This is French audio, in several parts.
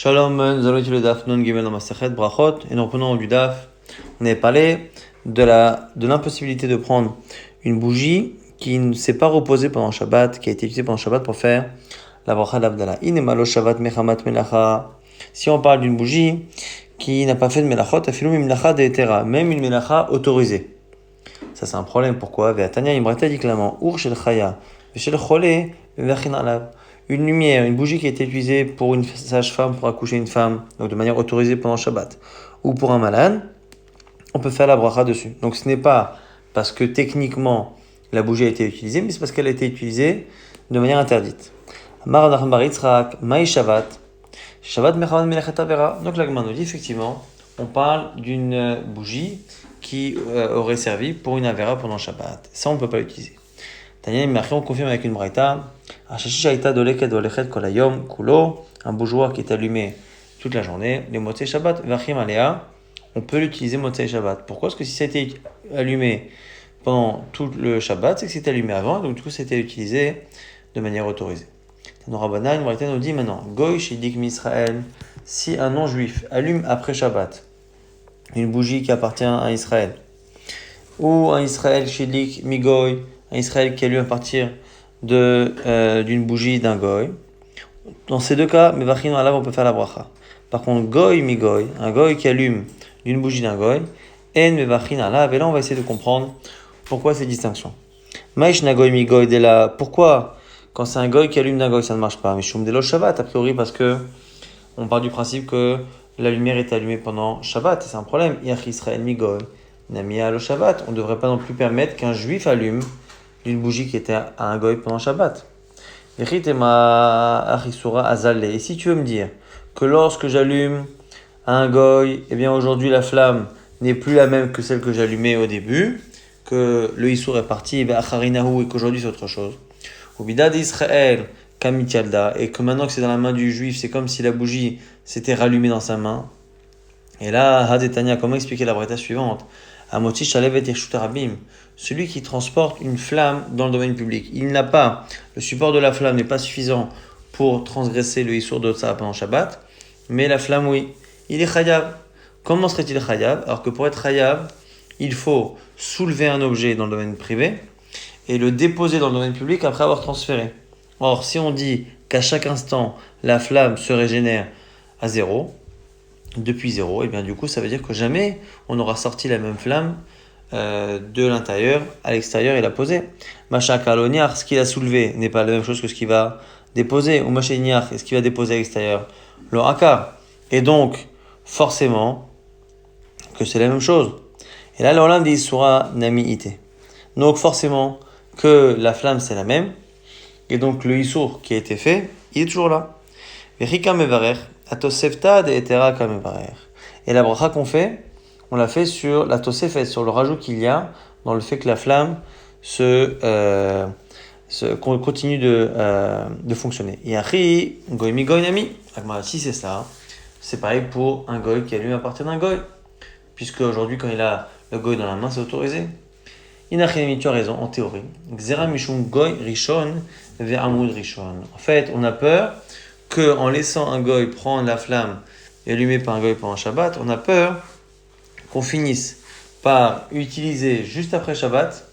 Shalom, nous allons étudier le Daf Nun Gimel dans Masechet Brachot et nous reprenons du Daf. On avait parlé de l'impossibilité de prendre une bougie qui ne s'est pas reposée pendant Shabbat, qui a été utilisée pendant Shabbat pour faire la bracha d'Avdallah. Inemalo Shabbat mechamat melacha. Si on parle d'une bougie qui n'a pas fait de melachot, afilum melacha de etera, même une melacha autorisée. Ça c'est un problème. Pourquoi? Ve'atanya imrata dit clairement ur shel chaya v'shel chole v'vachin alav. Une lumière, une bougie qui a été utilisée pour une sage-femme, pour accoucher une femme, donc de manière autorisée pendant Shabbat, ou pour un malade, on peut faire la bracha dessus. Donc ce n'est pas parce que techniquement la bougie a été utilisée, mais c'est parce qu'elle a été utilisée de manière interdite. Donc la Gemara nous dit effectivement, on parle d'une bougie qui aurait servi pour une avera pendant Shabbat. Ça on ne peut pas l'utiliser. On confirme avec une braïta, un bougeoir qui est allumé toute la journée, les motzei Shabbat, on peut l'utiliser motzei Shabbat. Pourquoi? Parce que si ça a été allumé pendant tout le Shabbat, c'est que c'était allumé avant, donc du coup c'était utilisé de manière autorisée. Une braïta nous dit maintenant, Goy shidik Misraël, si un non-juif allume après Shabbat une bougie qui appartient à Israël, ou un Israël shidik migoy, un Israël qui allume à partir d'une bougie d'un goy. Dans ces deux cas, mevachin alav, on peut faire la bracha. Par contre, goy mi goy, un goy qui allume d'une bougie d'un goy, en mevachin alav, et là on va essayer de comprendre pourquoi ces distinctions. Maishna goy mi goy de la, pourquoi quand c'est un goy qui allume d'un goy ça ne marche pas? Mishum de lo Shabbat, a priori parce que on part du principe que la lumière est allumée pendant Shabbat, et c'est un problème. Yach Israël mi goy, namia lo Shabbat, on ne devrait pas non plus permettre qu'un juif allume d'une bougie qui était à un goy pendant Shabbat. Et si tu veux me dire que lorsque j'allume à un goy, eh bien aujourd'hui la flamme n'est plus la même que celle que j'allumais au début, que le Issour est parti, et qu'aujourd'hui c'est autre chose. Ou bidad Israël, kamitialda, et que maintenant que c'est dans la main du juif, c'est comme si la bougie s'était rallumée dans sa main. Et là, Hadetania, comment expliquer la braïta suivante? Amoti shalevet yeshut rabim, celui qui transporte une flamme dans le domaine public. Il n'a pas, le support de la flamme n'est pas suffisant pour transgresser le Issour de Tzara pendant Shabbat, mais la flamme, oui. Il est chayav. Comment serait-il chayav? Alors que pour être chayav, il faut soulever un objet dans le domaine privé et le déposer dans le domaine public après avoir transféré. Or, si on dit qu'à chaque instant, la flamme se régénère à zéro, depuis zéro, et bien du coup ça veut dire que jamais on aura sorti la même flamme de l'intérieur à l'extérieur et l'a posée. Macha kaloniar, ce qu'il a soulevé n'est pas la même chose que ce qu'il va déposer. Ou machiniar, ce qu'il va déposer à l'extérieur. Le akar. Et donc, forcément, que c'est la même chose. Et là, l'Olam dit Surah Nami Ite. Donc, forcément, que la flamme c'est la même. Et donc, le Issour qui a été fait, il est toujours là. Vechika mevarer. Et la bracha qu'on fait, on l'a fait sur la tosefet, sur le rajout qu'il y a dans le fait que la flamme continue de fonctionner. Yachi, goy goy nami. Si c'est ça, c'est pareil pour un goy qui allume à partir d'un goy. Puisque aujourd'hui, quand il a le goy dans la main, c'est autorisé. Inachinami, tu as raison, en théorie. Xera mishum goy rishon ve'amud rishon. En fait, on a peur que en laissant un goy prendre la flamme et allumée par un goy pendant Shabbat, on a peur qu'on finisse par utiliser juste après Shabbat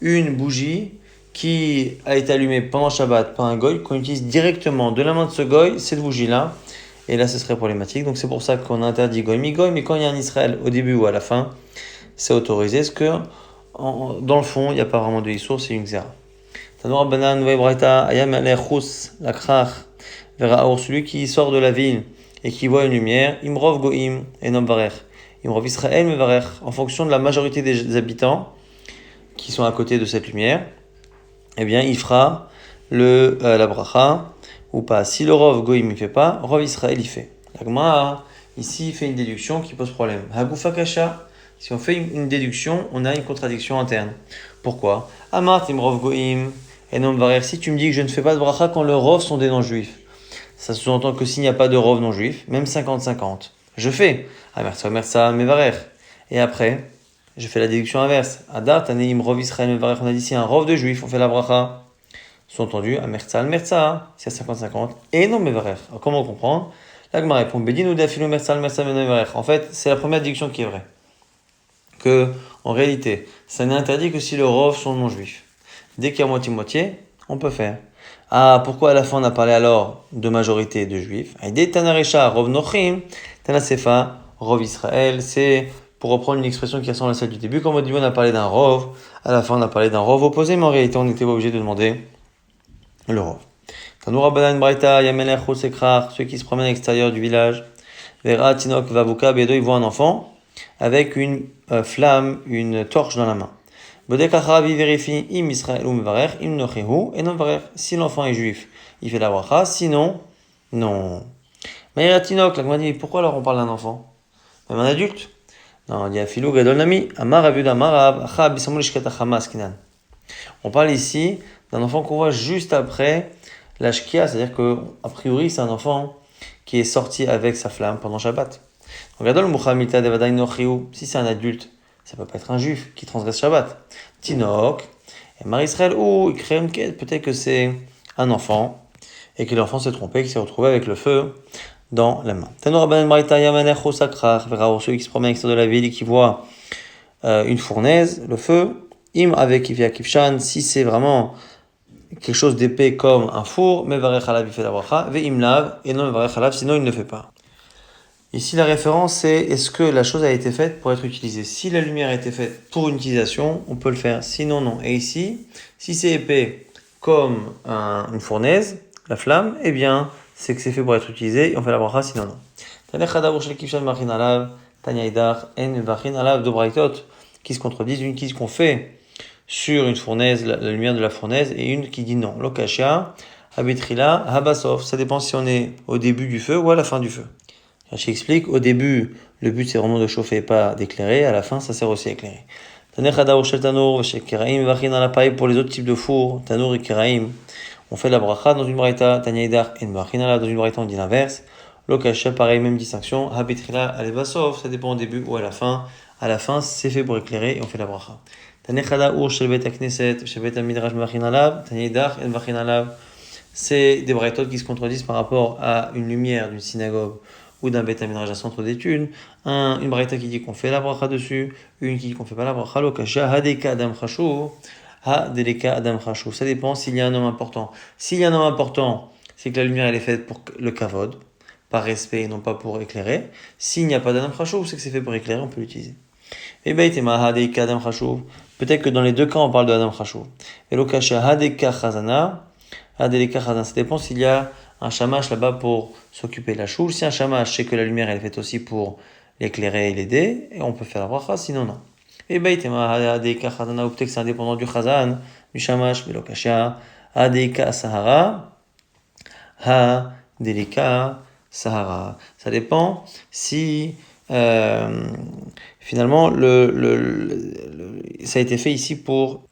une bougie qui a été allumée pendant Shabbat par un goy, qu'on utilise directement de la main de ce goy, cette bougie-là, et là ce serait problématique. Donc c'est pour ça qu'on interdit goy mi goy, mais quand il y a un Israël au début ou à la fin, c'est autorisé, parce que dans le fond, il n'y a pas vraiment de Issour, c'est une xéra. Tanor banan ve'braita ayam alechus lakrach. Celui qui sort de la ville et qui voit une lumière, Imrov Goïm et Nom Varer. Imrov Israël Mevarer, en fonction de la majorité des habitants qui sont à côté de cette lumière, eh bien il fera la bracha ou pas. Si le Rov Goïm ne fait pas, Rov Israël il fait. La Gemara ici fait une déduction qui pose problème. Hagoufa Kasha, si on fait une déduction, on a une contradiction interne. Pourquoi? Amart Imrov Goïm et Nom Varer, si tu me dis que je ne fais pas de bracha quand le Rov sont des non-juifs, ça sous-entend que s'il n'y a pas de rov non-juif, même 50-50, je fais Amersa Mevarer. Et après, je fais la déduction inverse. Adar Taneim Rov Israël Mevarer. On a dit si un rov de juif, on fait la bracha. Sous-entendu, Amersa Almersa, c'est à 50-50. Et non Mevarer. Alors comment comprendre? L'Agma répond, Bedin ou Dafilu Mersal Mersal Menevarech. En fait, c'est la première déduction qui est vraie. Que, en réalité, ça n'est interdit que si le rov sont non juifs. Dès qu'il y a moitié-moitié, on peut faire. Ah, pourquoi à la fin on a parlé alors de majorité de juifs? Aïdé Tanarecha, Rov Nochim, Tanasefa, Rov Israël, c'est pour reprendre une expression qui ressemble à celle du début. Comme au début on a parlé d'un rov, à la fin on a parlé d'un rov opposé, mais en réalité on n'était pas obligé de demander le rov. Tanoura Banan Braita, Yamener Sekrar, ceux qui se promènent à l'extérieur du village, Vera Tinok Vavuka, Bedo, ils voient un enfant avec une flamme, une torche dans la main. Bodek Achavi vérifie, im Israël ou Mevarer, im Nochehu, et non Mevarer. Si l'enfant est juif, il fait la bracha, sinon, non. Maïra Tinok, la dit, pourquoi alors on parle d'un enfant? Même un adulte? Non, il y a Filou Gadol Nami, Amar Abud Amarav, Achab, Bisamou Lishkat Achamas, Kinan. On parle ici d'un enfant qu'on voit juste après la Shkia, c'est-à-dire que, a priori, c'est un enfant qui est sorti avec sa flamme pendant Shabbat. Gadol Muhamita Devadai Nochiu, si c'est un adulte, ça peut pas être un juif qui transgresse Shabbat. Tinok, et Mar Israël, ou il crée une quête, peut-être que c'est un enfant, et que l'enfant s'est trompé, qu'il s'est retrouvé avec le feu dans la main. Tanor Ben Marita Yamaner Chosakrar, verra ceux qui se promènent à l'extérieur de la ville et qui voient une fournaise, le feu, im avec Ivia Kifshan, si c'est vraiment quelque chose d'épais comme un four, mais Varech Halav il fait la bracha, ve imlav, et non Varech Halav, sinon il ne le fait pas. Ici, la référence, c'est est-ce que la chose a été faite pour être utilisée. Si la lumière a été faite pour une utilisation, on peut le faire. Sinon, non. Et ici, si c'est épais comme une fournaise, la flamme, eh bien, c'est que c'est fait pour être utilisé et on fait la bracha, sinon, non. Deux braïtot qui se contredisent, une qui dit qu'on fait sur une fournaise, la lumière de la fournaise, et une qui dit non. Lokashia, habetrila, habasov. Ça dépend si on est au début du feu ou à la fin du feu. Rashi explique, au début, le but c'est vraiment de chauffer et pas d'éclairer, à la fin ça sert aussi à éclairer. Pour les autres types de fours, Tanour et Kiraim, on fait la bracha dans une braïta, Tanyaïdar et Mbachinala dans une braïta, on dit l'inverse. Lokasha, pareil, même distinction. Habetrila, Alevasov, ça dépend au début ou à la fin. À la fin, c'est fait pour éclairer et on fait la bracha. Tanechada Ur, Shelbet Akneset, Shelbet Amidrash Mbachinala, Tanyaïdar et Mbachinala, c'est des braïtot qui se contredisent par rapport à une lumière d'une synagogue ou d'un Beth Midrash, un centre d'études, une braïta qui dit qu'on fait la bracha dessus, une qui dit qu'on fait pas la bracha, lokasha, hadeka adam chashou, hadeleka adam chashou. Ça dépend s'il y a un homme important. S'il y a un homme important, c'est que la lumière elle est faite pour le kavod, par respect et non pas pour éclairer. S'il n'y a pas d'adam chashou, c'est que c'est fait pour éclairer, on peut l'utiliser. Et baitema hadeka adam chashou. Peut-être que dans les deux cas on parle de adam chashou. Et lokasha hadeka chazana, hadeleka chazana. Ça dépend s'il y a un shamash là-bas pour s'occuper de la choule. Si un shamash sait que la lumière elle est faite aussi pour l'éclairer et l'aider, et on peut faire la bracha, sinon non. Et baitema adeka chazana, ou peut-être que c'est indépendant du chazan, du shamash, melokasha, adeka sahara, ha delika sahara. Ça dépend si finalement ça a été fait ici pour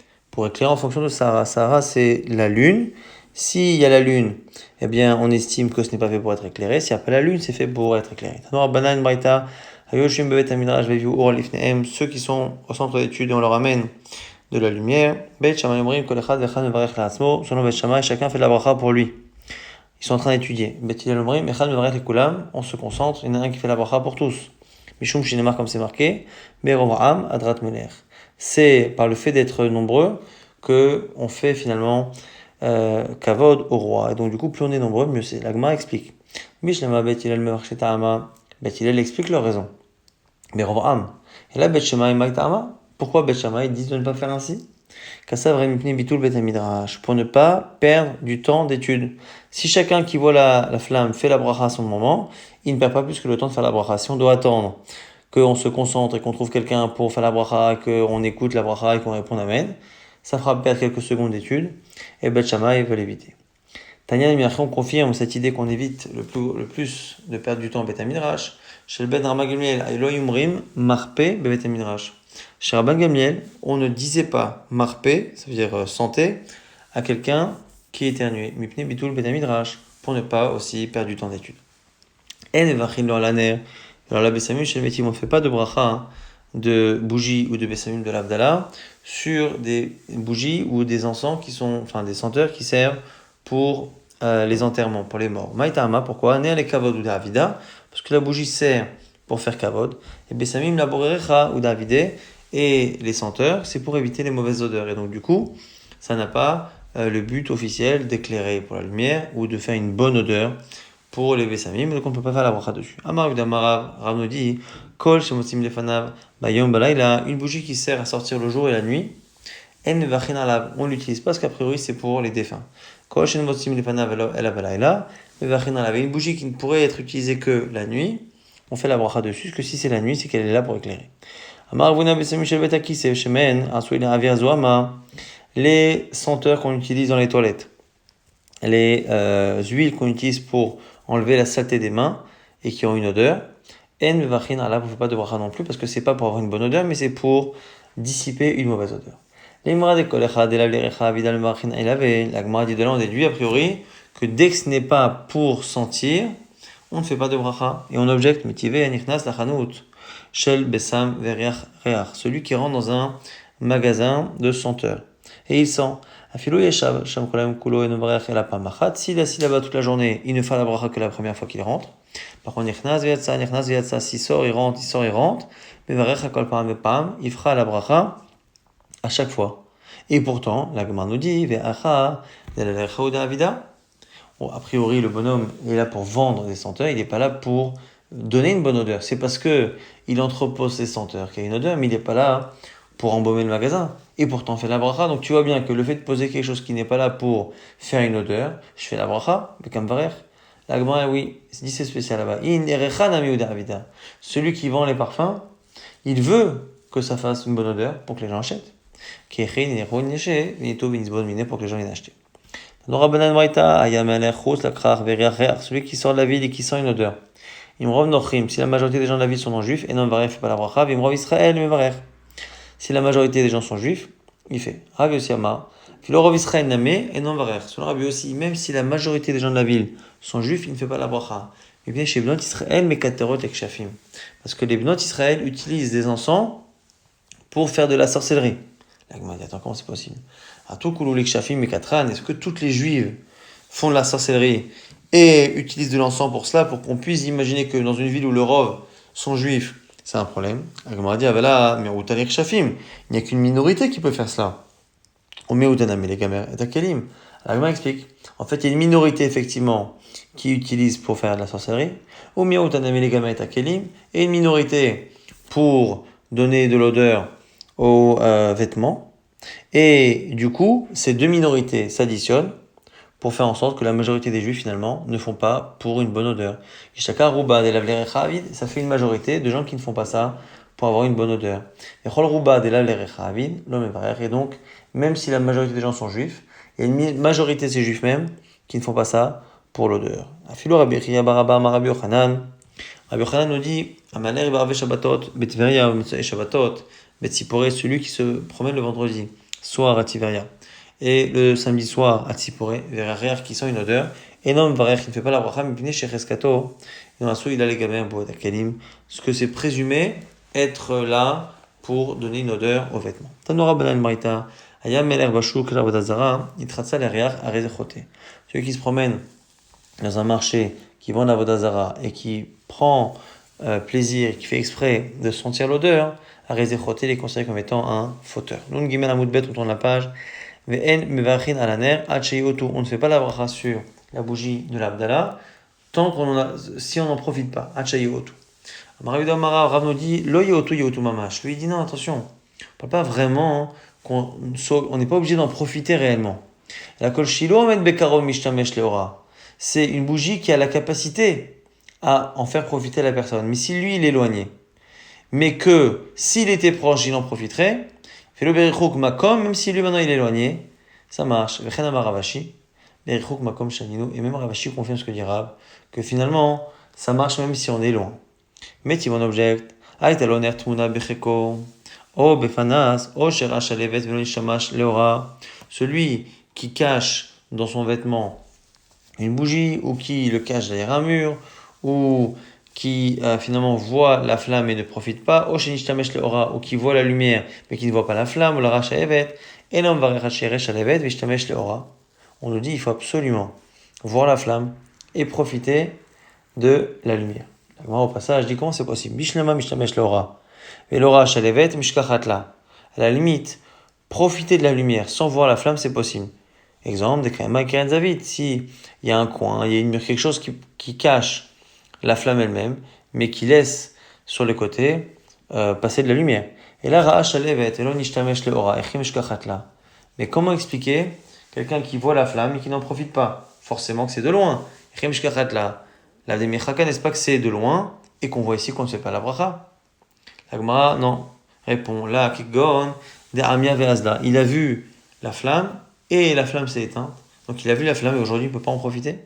éclairer en fonction de Sahara. Sahara c'est la lune. S'il y a la lune, eh bien, on estime que ce n'est pas fait pour être éclairé. Si après la lune, c'est fait pour être éclairé. Ceux qui sont au centre d'études et on leur amène de la lumière, chacun fait la bracha pour lui. Ils sont en train d'étudier. On se concentre, il y en a un qui fait la bracha pour tous. Mishum Shinemar, comme c'est marqué, Adrat Melech. C'est par le fait d'être nombreux que on fait finalement kavod au roi. Et donc, du coup, plus on est nombreux, mieux c'est. L'Agma explique. Mishlema Bet Hillel Mevarchet Ta'ama. Bet Hillel explique leur raison. Mais Rovam. Et là, Bet Shemai Maï Ta'ama. Pourquoi Bet Shemai disent de ne pas faire ainsi? Kassav Remipni Bitul Bet Midrash. Pour ne pas perdre du temps d'étude. Si chacun qui voit la flamme fait la bracha à son moment, il ne perd pas plus que le temps de faire la bracha. Si on doit attendre qu'on se concentre et qu'on trouve quelqu'un pour faire la bracha, qu'on écoute la bracha et qu'on réponde amen, ça fera perdre quelques secondes d'étude. Et Bet Shammai veut l'éviter. Tanya on confirme cette idée qu'on évite le plus de perdre du temps en Bet Midrash. Chez le Bet Rabban Gamliel, Elohim Rim, Marpe, Bet Midrash. Chez Rabban Gamliel, on ne disait pas Marpe, ça veut dire santé, à quelqu'un qui éternuait. Mipne Bitul Bet Midrash, pour ne pas aussi perdre du temps d'étude. En Evachim dans l'année. Alors la Bessamim, chez le Métim, on ne fait pas de bracha, de bougies ou de Bessamim de l'Abdallah sur des bougies ou des encens qui sont, enfin des senteurs qui servent pour les enterrements pour les morts. Maïtama, pourquoi? Né les kavod ou davida, parce que la bougie sert pour faire kavod. Et besamim la borerecha ou davide, et les senteurs, c'est pour éviter les mauvaises odeurs. Et donc du coup, ça n'a pas le but officiel d'éclairer pour la lumière ou de faire une bonne odeur pour les besamim, donc on ne peut pas faire la bracha dessus. Amar Udamarav, Rav nous dit, kol shemotzim lefanav, bayom balayla, une bougie qui sert à sortir le jour et la nuit, on ne l'utilise pas parce qu'a priori c'est pour les défunts. Une bougie qui ne pourrait être utilisée que la nuit, on fait la bracha dessus, parce que si c'est la nuit, c'est qu'elle est là pour éclairer. Les senteurs qu'on utilise dans les toilettes, les huiles qu'on utilise pour enlever la saleté des mains et qui ont une odeur, on ne fait pas de bracha non plus parce que c'est pas pour avoir une bonne odeur, mais c'est pour dissiper une mauvaise odeur. L'Imra de Kolecha de la Vidal Marchin Elave, la Gemara dit de là, on déduit a priori que dès que ce n'est pas pour sentir, on ne fait pas de bracha. Et on objecte, Metive Anichnas la Chanout, Shel Besam Veriach Reach, celui qui rentre dans un magasin de senteurs. Et il sent, Afilo Yeshav, Sham Kolam Kulo Enobrach El Apamachat, s'il est assis là-bas toute la journée, il ne fait la bracha que la première fois qu'il rentre. Par contre, Nichnas Viatsa, s'il sort, il rentre, mais Veriach Akol Pam Pam, il fera la bracha à chaque fois. Et pourtant, la Gemara nous dit, a priori, le bonhomme est là pour vendre des senteurs, il n'est pas là pour donner une bonne odeur. C'est parce que il entrepose ses senteurs qu'il y a une odeur, mais il n'est pas là pour embaumer le magasin. Et pourtant, on fait la bracha. Donc tu vois bien que le fait de poser quelque chose qui n'est pas là pour faire une odeur, je fais la bracha, mais comme varer. La Gemara, oui, c'est spécial là-bas. Celui qui vend les parfums, il veut que ça fasse une bonne odeur pour que les gens achètent. Pour que les gens viennent acheter. Celui qui sort de la ville et qui sent une odeur. Si la majorité des gens de la ville sont non juifs, et non varech fait pas la bracha, Israël me varech. Si la majorité des gens sont juifs, il fait. Rav Yossi Amar, Filorov Israël namé et non varech. Selon Rav Yossi, même si la majorité des gens de la ville sont juifs, il ne fait pas la bracha. Mais bien chez Bnot Israël, mekaterot et kshafim. Parce que les Bnot Israël utilisent des encens pour faire de la sorcellerie. La Gemara dit, attends, comment c'est possible? Est-ce que toutes les juives font de la sorcellerie et utilisent de l'encens pour cela, pour qu'on puisse imaginer que dans une ville où le rov sont juifs, c'est un problème? La Gemara dit, il n'y a qu'une minorité qui peut faire cela. La Gemara explique, en fait, il y a une minorité, effectivement, qui utilise pour faire de la sorcellerie, et une minorité pour donner de l'odeur aux vêtements. Et du coup, ces deux minorités s'additionnent pour faire en sorte que la majorité des juifs, finalement, ne font pas pour une bonne odeur. Ça fait une majorité de gens qui ne font pas ça pour avoir une bonne odeur. Et donc, même si la majorité des gens sont juifs, il y a une majorité de ces juifs même qui ne font pas ça pour l'odeur. Rabbi Yochanan nous dit, celui qui se promène le vendredi soir à Tiveria et le samedi soir à Tzipore, vers qui sent une odeur, et non, qui ne fait pas la bracha, mais venu chez Reskato, dans la souille, il a les gamins pour Kalim, ce que c'est présumé être là pour donner une odeur aux vêtements. Tanora Banan Marita, Ayam Meler Bashuk, Ravodazara, Itratsa l'Ariach, Arezechote. Celui qui se promène dans un marché, qui vend la Vodazara et qui prend plaisir, qui fait exprès de sentir l'odeur, Arezechote les considère comme étant un fauteur. Nun Gimel Amoudbet, on tourne la page. On ne fait pas la bracha sur la bougie de l'Abdallah si on n'en profite pas. Rav nous dit mamash. Lui il dit non, attention, on ne parle pas vraiment on n'est pas obligé d'en profiter réellement. La kol shilo met bekaro mishtamesh leora. C'est une bougie qui a la capacité à en faire profiter la personne. Mais si lui il est éloigné, mais que s'il était proche, il en profiterait. Fais-le berichouk makom, même si lui maintenant il est éloigné, ça marche. Vechen amar Ravashi, berichouk makom shaninu, et même Ravashi confirme ce que dit Rav, que finalement ça marche même si on est loin. Mais tu mon object, aïtaloner tmuna becheko, o befanas, o sherash alevet velon shamash leora, celui qui cache dans son vêtement une bougie, ou qui le cache derrière un mur, ou qui finalement voit la flamme et ne profite pas, ou qui voit la lumière mais qui ne voit pas la flamme, ou la racha evet, et non on nous dit il faut absolument voir la flamme et profiter de la lumière. Au passage, dit comment c'est possible. Bishlema mishtamesh l'aura. Et l'aura shalevet mishkachatla. À la limite, profiter de la lumière sans voir la flamme, c'est possible. Exemple, des Krema Keren Zavid. Si il y a un coin, il y a quelque chose qui cache la flamme elle-même, mais qui laisse sur les côtés passer de la lumière. Et là, Ra'a shalevet, elon nishtamesh l'aura, echim mishkachatla. Mais comment expliquer quelqu'un qui voit la flamme et qui n'en profite pas? Forcément que c'est de loin. Echim mishkachatla. La Demichaka, n'est-ce pas que c'est de loin et qu'on voit ici qu'on ne fait pas la bracha? La Gemara, non. Répond, là, Kigon, de Amia Veazda. Il a vu la flamme et la flamme s'est éteinte. Donc il a vu la flamme et aujourd'hui il ne peut pas en profiter.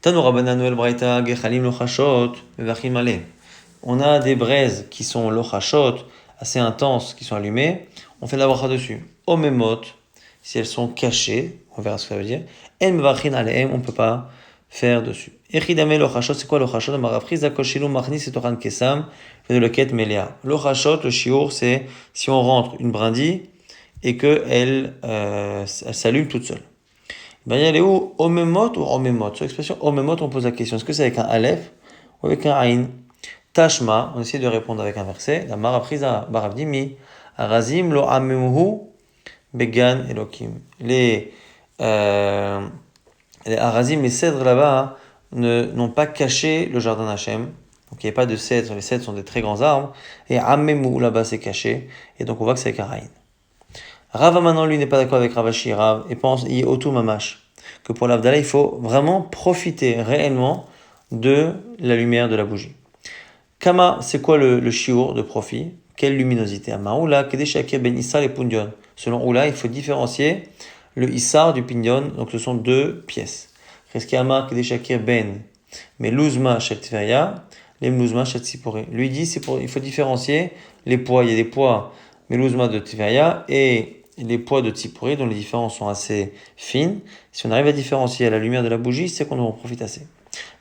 Tanu Rabbanan Noel Braïta, Gechalim Lochashot, Mevachim Ale. On a des braises qui sont Lochashot, assez intenses, qui sont allumées. On fait la bracha dessus. Omemot, si elles sont cachées, on verra ce que ça veut dire. En Mevachim Aleem, on ne peut pas faire dessus. Echidame lochashot, c'est quoi lochashot? Maraprise akoshilu machnis et toran kesam, fait de loket melia. Lochashot, le shiur, c'est si on rentre une brindille et que elle s'allume toute seule. Ben il y a les où omemot ou omemot. Sur l'expression omemot, on pose la question est-ce que c'est avec un aleph ou avec un aïn? Tashma, on essaie de répondre avec un verset. La maraprise baravdimi arazim lo amemuhu began elokim. Les Harazim, les cèdres là-bas, n'ont pas caché le jardin d'Hachem. Donc il n'y a pas de cèdres, les cèdres sont des très grands arbres. Et Amemou là-bas c'est caché. Et donc on voit que c'est avec un Raïn. Rava maintenant lui n'est pas d'accord avec Ravashi Rav et pense, il y a Otou Mamash, que pour l'Avdallah il faut vraiment profiter réellement de la lumière de la bougie. Kama, c'est quoi le shiur de profit? Quelle luminosité? Amaoula, Kedeshakir ben Issa et Pundion. Selon Oula, il faut différencier le Issar du Pignon, donc ce sont deux pièces. Reskiyama Kedeshakir ben, mais Luzma Shel Tveria, les Luzma Shel Tzipori. Lui dit, il faut différencier les poids. Il y a des poids Luzma de Tveria et les poids de Tzipori, dont les différences sont assez fines. Si on arrive à différencier à la lumière de la bougie, c'est qu'on en profite assez.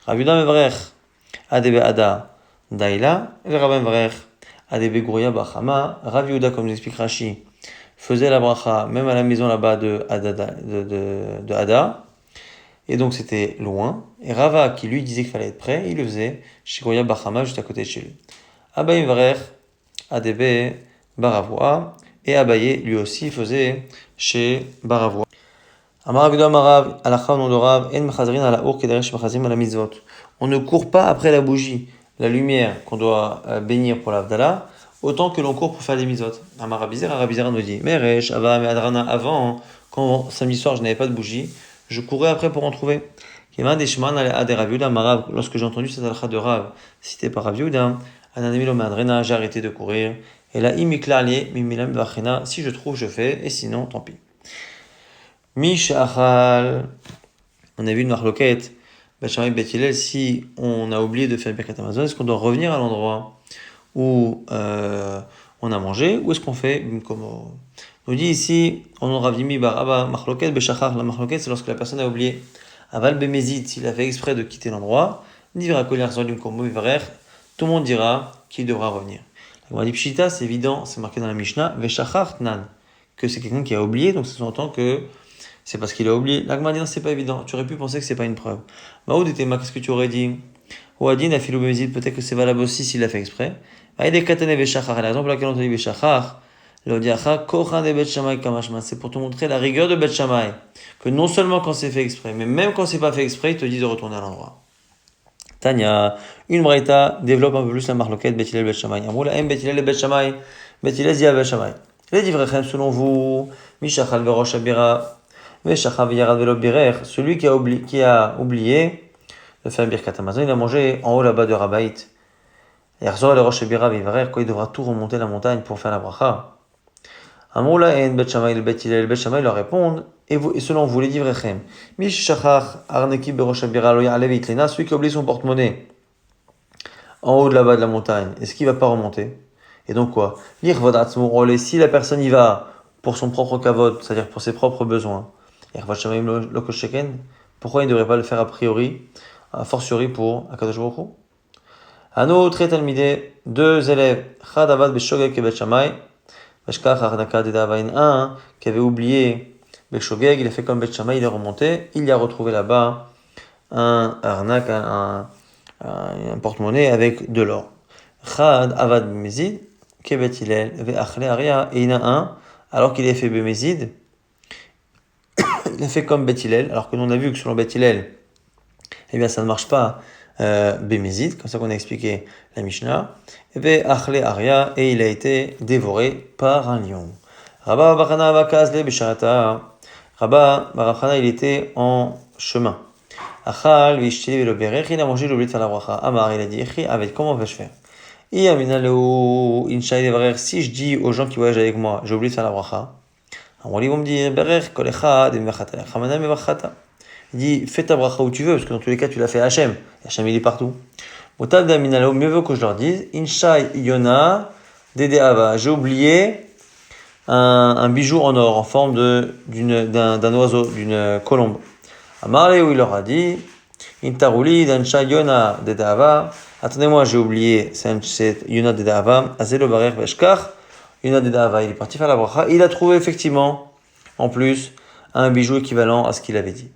Ravuda Mevrech, Adebe Ada, Daila, et Rabban Vrech, Adebe Gouria Bachama, Rav Yehuda, comme l'explique Rashi, faisait la bracha même à la maison là-bas de Ada, et donc c'était loin. Et Rava, qui lui disait qu'il fallait être prêt, il le faisait chez Gouria Bachama, juste à côté de chez lui. Abaye Vrech, Adebe Baravoa, et Abaye lui aussi faisait chez Baravoa. Amarav Yuda Amarav, Alacha nom de Rav, En Mechazrin ala Ur Kederesh Mechazrim ala Mitzvot. On ne court pas après la bougie, la lumière qu'on doit bénir pour l'Avdallah, autant que l'on court pour faire des mitzvot. Arabizera nous dit, Meresh, Ava, Meadrana, avant, quand samedi soir je n'avais pas de bougie, je courais après pour en trouver. Kema Deshman Ade Rav Yuda Amarav, lorsque j'ai entendu cette halakha de Rav, cité par Rav Yuda, Ananimilo Meadrana, j'ai arrêté de courir. Et là, Imiklali, Mimilam Vachena, si je trouve, je fais, et sinon, tant pis. Mishachal, on a vu une marloquette, Bet Shammai Bet Hillel, si on a oublié de faire Birkat Hamazon, est-ce qu'on doit revenir à l'endroit où on a mangé, ou est-ce qu'on fait comme on nous dit ici, on aura Ravdimi Baraba marloquette, Beshachar, la marloquette, c'est lorsque la personne a oublié. Aval Bemezid, s'il a fait exprès de quitter l'endroit, Nivra Koliar Zolim Komo Ivrer, tout le monde dira qu'il devra revenir. La dit Pshita, c'est évident, c'est marqué dans la Mishnah, Veshachar Tnan, que c'est quelqu'un qui a oublié, donc ça s'entend que c'est parce qu'il a oublié. L'Agma dit non, c'est pas évident. Tu aurais pu penser que c'est pas une preuve. Maoud et Tema, qu'est-ce que tu aurais dit? Ouadin a filou bemezid, peut-être que c'est valable aussi s'il l'a fait exprès. Aïdé katane beshachar, la raison pour laquelle on te dit beshachar, l'odiacha, kochan de bet shamay kamashman, c'est pour te montrer la rigueur de bet shamay. Que non seulement quand c'est fait exprès, mais même quand c'est pas fait exprès, il te dit de retourner à l'endroit. Tanya, une braïta développe un peu plus la marloquette bet hillel bet shamay. Amoula em bet hillel et bet shamay, bet hillel zia bet shamay. Les divrechem selon vous, mishachal verosh abira, celui qui a oublié de faire Birkat Hamazon, il a mangé en haut là-bas de Rabbaït. Et quand il devra tout remonter la montagne pour faire la bracha. Amoula et Bet Shammai, le Bet Hillel, le Bet Shammai leur répondent, et selon vous, les divrechem, Mishachar Arneki Berosh Abira Lo Ya'alev Itlena, celui qui a oublié son porte-monnaie en haut de là-bas de la montagne, est-ce qu'il va pas remonter? Et donc quoi? Si la personne y va pour son propre kavod, c'est-à-dire pour ses propres besoins, pourquoi il ne devrait pas le faire a priori, a fortiori pour Akadosh Baruch Hu? Ano très talmidé, deux élèves, Chad Avad Beshogek et Bet Shammai, Beshkach Ardaka Dedavain, un qui avait oublié Beshogeg, il a fait comme Bet Shammai, il est remonté, il y a retrouvé là-bas un arnaque, un porte-monnaie avec de l'or. Chad avad b'mezid, kebet Hillel, ve'achle aria, et il y en a un, alors qu'il est fait b'mezid, il a fait comme Bet Hillel, alors que nous on a vu que selon Bet Hillel, eh bien ça ne marche pas b'mezid, comme ça qu'on a expliqué la Mishnah, et ve'achle aria, et il a été dévoré par un lion. Rabba Barachana Vakazle Bisharata. Rabba Barachana, il était en chemin. Achal Vishtili Veloberech, il a mangé, il a oublié de faire la bracha. Amar, il a dit, avec comment vais-je faire? Si je dis aux gens qui voyagent avec moi, j'ai oublié de faire la bracha, alors ils vont me dire, Berech, Kolechad, il dit, fais ta bracha où tu veux, parce que dans tous les cas, tu l'as fait à Hachem. Hachem, il est partout. Motab d'Aminalo, mieux vaut que je leur dise, Inshai Yona, Dede Ava, j'ai oublié un bijou en or en forme d'un oiseau, d'une colombe. Amarle, où il leur a dit, Intaruli, Dansha Yona Dedava, attendez-moi, j'ai oublié, c'est Yona Dedava, Azelo Barer Veshkar, Yona Dedava, il est parti faire la bracha, il a trouvé effectivement, en plus, un bijou équivalent à ce qu'il avait dit.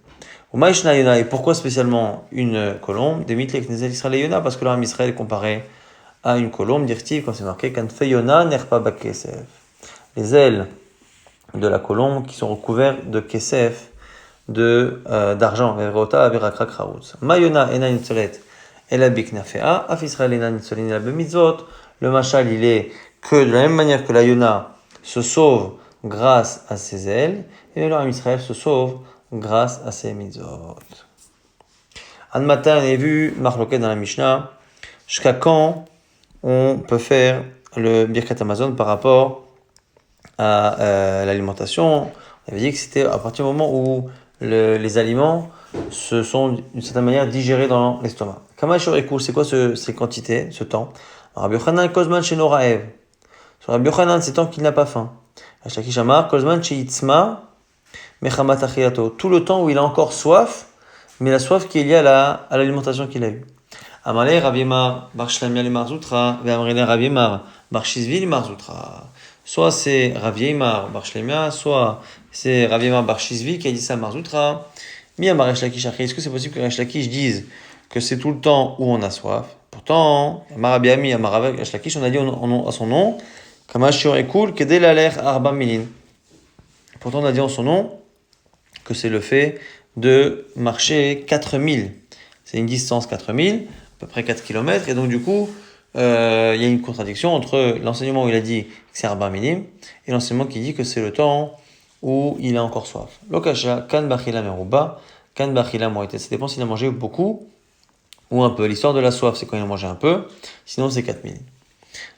Umaishna Yona, et pourquoi spécialement une colombe? Des mitlek Nezel Israël Yona, parce que l'âme Israël est comparé à une colombe, dirtive, quand c'est marqué, Kanfe Yona Nerpa Bakesef. Les ailes de la colombe qui sont recouvertes de kesef, d'argent. Mayona ena nitzeret ela biknafea, af Israël ena nitzolin ela bemitzvot. Le machal, il est que de la même manière que la Yona se sauve grâce à ses ailes, et le Israël se sauve grâce à ses mitzvot. Un matin, on a vu marloquet dans la Mishnah, jusqu'à quand on peut faire le Birkat Amazon par rapport à l'alimentation. On avait dit que c'était à partir du moment où les aliments se sont d'une certaine manière digérés dans l'estomac. Kamashur et c'est quoi ces quantités, ce temps? Rabbi Yochanan Kozman chez Noraev. Sur Rabbi Yochanan, c'est tant qu'il n'a pas faim. Ashlakish Amar Kozman chez Itzma Mechamat Achiato. Tout le temps où il a encore soif, mais la soif qui est liée à l'alimentation qu'il a eue. Amalei Rabbi Yemar Bar Shlamia le Marzoutra, Ve'amrele Rabbi Yemar Bar Shizvi le Marzoutra. Soit c'est Rav Yeimar Bar Shlemia, soit c'est Rav Yeimar Bar Shizvi qui a dit ça à Marzoutra. Miyamar Resh Lakish Achri. Est-ce que c'est possible que Resh Lakish dise que c'est tout le temps où on a soif? Pourtant, Marabiami, Amarav Resh Lakish, on a dit à son nom, Kamashur Ekul, Kedel Aler Arba Milin. Pourtant, on a dit en son nom que c'est le fait de marcher 4000. C'est une distance 4000, à peu près 4 km, et donc du coup, il y a une contradiction entre l'enseignement où il a dit que c'est Arba Minim et l'enseignement qui dit que c'est le temps où il a encore soif. Lokasha, Kan Bachila Meruba, Kan Bachila Moïté. Ça dépend s'il a mangé beaucoup ou un peu. L'histoire de la soif, c'est quand il a mangé un peu, sinon c'est 4000.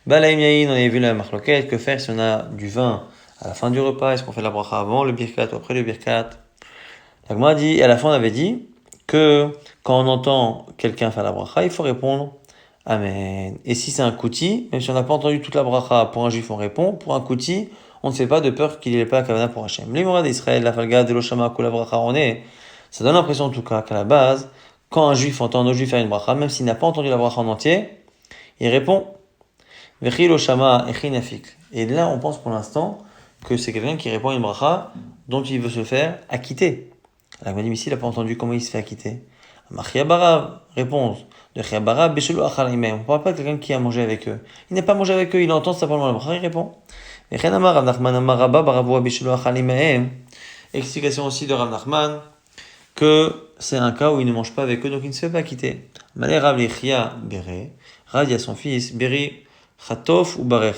Balaïm Yaïn, on avait vu la marloquette, que faire si on a du vin à la fin du repas? Est-ce qu'on fait la bracha avant le birkat ou après le birkat? La Gemara dit, et à la fin on avait dit que quand on entend quelqu'un faire la bracha, il faut répondre Amen. Et si c'est un kouti, même si on n'a pas entendu toute la bracha, pour un juif on répond, pour un kouti, on ne fait pas de peur qu'il n'ait pas la kavana pour Hachem. L'imora d'Israël, la falga de l'oshama, la bracha, on est, ça donne l'impression en tout cas qu'à la base, quand un juif entend un autre juif faire une bracha, même s'il n'a pas entendu la bracha en entier, il répond Vechi l'oshama echinafik. Et là, on pense pour l'instant que c'est quelqu'un qui répond à une bracha dont il veut se faire acquitter. La Gemara dit, ici, il n'a pas entendu comment il se fait acquitter. Machiabara, réponse de Chiabara, Beshelo Achal Imem. On ne parle pas de quelqu'un qui a mangé avec eux. Il n'a pas mangé avec eux, il entend simplement la bracha, il répond. Explication aussi de Rav Nachman que c'est un cas où il ne mange pas avec eux, donc il ne se fait pas quitter. Malé Rav Lechia Bere, Rav à son fils, Beri Chatof ou Barech.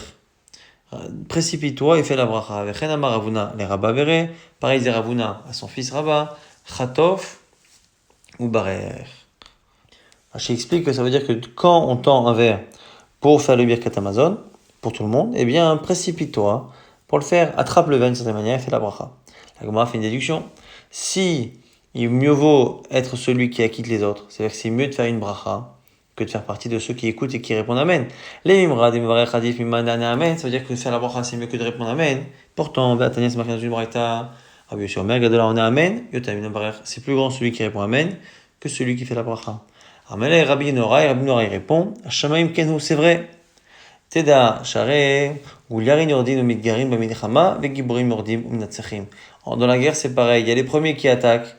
Précipite-toi et fais la bracha. Vechenamar Ravuna, les Rabba Bere, pareil dit Ravuna à son fils Rabba, Chatof ou Barech. Rashi explique que ça veut dire que quand on tend un verre pour faire le birkat Amazon, pour tout le monde, eh bien, précipite-toi pour le faire, attrape le verre d'une certaine manière et fais la bracha. La Gemara fait une déduction. Si il mieux vaut être celui qui acquitte les autres, c'est-à-dire que c'est mieux de faire une bracha que de faire partie de ceux qui écoutent et qui répondent Amen. Les mimra, des mivarech hadif, mimanana Amen, ça veut dire que faire la bracha c'est mieux que de répondre Amen. Pourtant, Be'atania, c'est marqué dans une braïta, Rabbi Yoshua Omer, Gadola, on a Amen, Yotam, c'est plus grand celui qui répond Amen que celui qui fait la bracha. Rabbi Noraï répond, Shamaim Kenu, c'est vrai. Teda, Share, Gouliarin Yordim, Midgarin, Bamilchama, Vegiborim Yordim, Umnatsachim. Dans la guerre, c'est pareil. Il y a les premiers qui attaquent,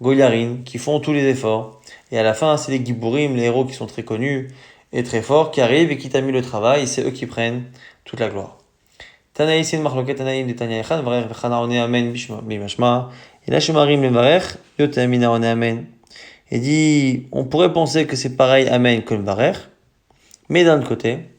Goliarin, qui font tous les efforts. Et à la fin, c'est les Giburim, les héros qui sont très connus et très forts, qui arrivent et qui terminent le travail. Et c'est eux qui prennent toute la gloire. Tanaï, c'est une marloquette, Tanaïm de Tanya Echan, Varer, Vechana, One, Amen, Bimashma. Et là, Shemarim, le Varer, Yotamina, One, Amen. Et dit, on pourrait penser que c'est pareil, Amen, que le Varer. Mais d'un autre côté,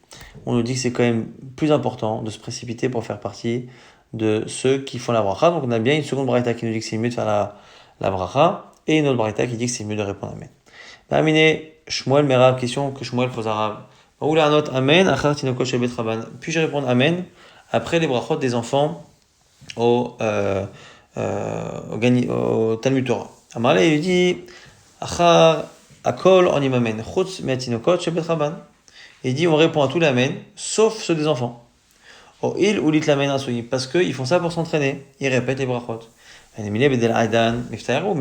on nous dit que c'est quand même plus important de se précipiter pour faire partie de ceux qui font la bracha. Donc on a bien une seconde braïta qui nous dit que c'est mieux de faire la bracha, et une autre braïta qui dit que c'est mieux de répondre Amen. Terminé, Shmuel Merab, question que Shmuel pose à Rav. Ou la note Amen, achar tinokot shel bet Rabban. Puis-je répondre Amen après les brachot des enfants au Talmud Torah. Amarle, il lui dit, achar akol on imamen, chutz me'atinokot shel bet Rabban. Il dit, on répond à tous l'amen, sauf ceux des enfants. Oh, il ou lit l'amen assoui, parce qu'ils font ça pour s'entraîner. Ils répètent les brachot. Mais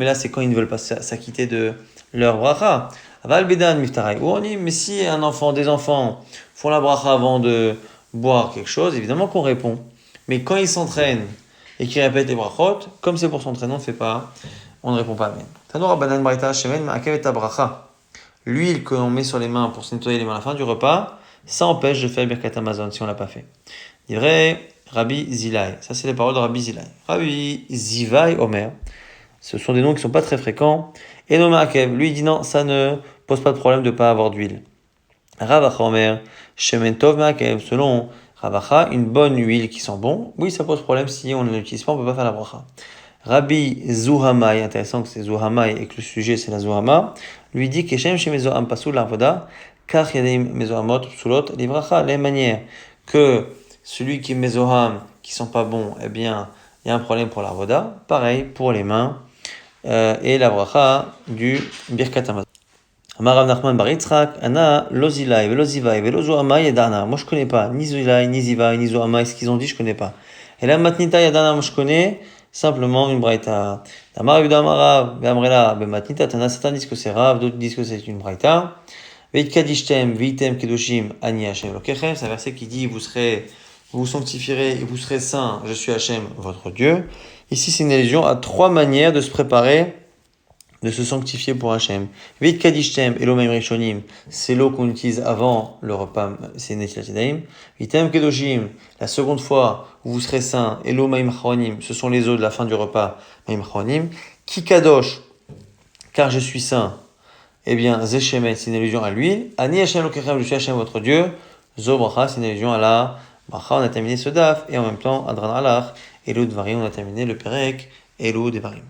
là, c'est quand ils ne veulent pas s'acquitter de leur bracha. Aval bedan miftarai. Ou on dit, mais si un enfant, des enfants font la bracha avant de boire quelque chose, évidemment qu'on répond. Mais quand ils s'entraînent et qu'ils répètent les brachot, comme c'est pour s'entraîner, on ne répond pas amen. Tanora banan brita shemen ma'akev et bracha. L'huile que l'on met sur les mains pour se nettoyer les mains à la fin du repas, ça empêche de faire Birkat Hamazon si on l'a pas fait. Il dirait Rabbi Zilai. Ça, c'est les paroles de Rabbi Zilai. Rabbi Zivai Omer. Ce sont des noms qui sont pas très fréquents. Et Noma Akev, lui, il dit non, ça ne pose pas de problème de pas avoir d'huile. Ravacha Omer, Shemen Tov Ma'akev. Selon Ravacha, une bonne huile qui sent bon, oui, ça pose problème si on ne l'utilise pas, on peut pas faire la bracha. Rabbi Zuhamai, intéressant que c'est Zuhamai et que le sujet c'est la Zuhama, lui dit que Shem Shemezoham Pasul Lavoda, Kach Yadim Mezohamot Psulot Livracha, la même manière que celui qui est Mezoham, qui sent pas bon, eh bien, il y a un problème pour l'Avoda, pareil pour les mains et la bracha du Birkat Hamazon. Amarav Nachman Bar Yitzchak, Ana Lozilai, Velozivai, Velozohamai et Dana. Moi je connais pas, ni Zilai, ni Zivai, ni Zohamai, ce qu'ils ont dit, je connais pas. Et là, Matnita Yadana, moi je connais. Simplement une braïta. Tamar Yudamarav, Beamrela, Bematnita, Tana, certains disent que c'est Rav, d'autres disent que c'est une braïta. Veit Kadishtem, Vitem Kedoshim, Ani Hashem Lokechem, c'est un verset qui dit, vous vous sanctifierez et vous serez saints, je suis Hashem, votre Dieu. Ici, c'est une allusion à 3 manières de se préparer, de se sanctifier pour Hashem. Veit Kadishtem, Elomaim Rishonim, c'est l'eau qu'on utilise avant le repas, c'est Netilat Yadayim. Vitem Kedoshim, la seconde fois où vous serez saints, Elo Maim Chronim, ce sont les eaux de la fin du repas, Maim Chronim. Ki Kadosh, car je suis saint, eh bien, Zeshemet, c'est une allusion à l'huile. Ani Hashem Lokechem, je suis Hashem votre Dieu. Zo Bracha, c'est une allusion à la Bracha, on a terminé ce daf, et en même temps, Adran Alach, Elo Dvarim, on a terminé le Perek, Elo Devarim.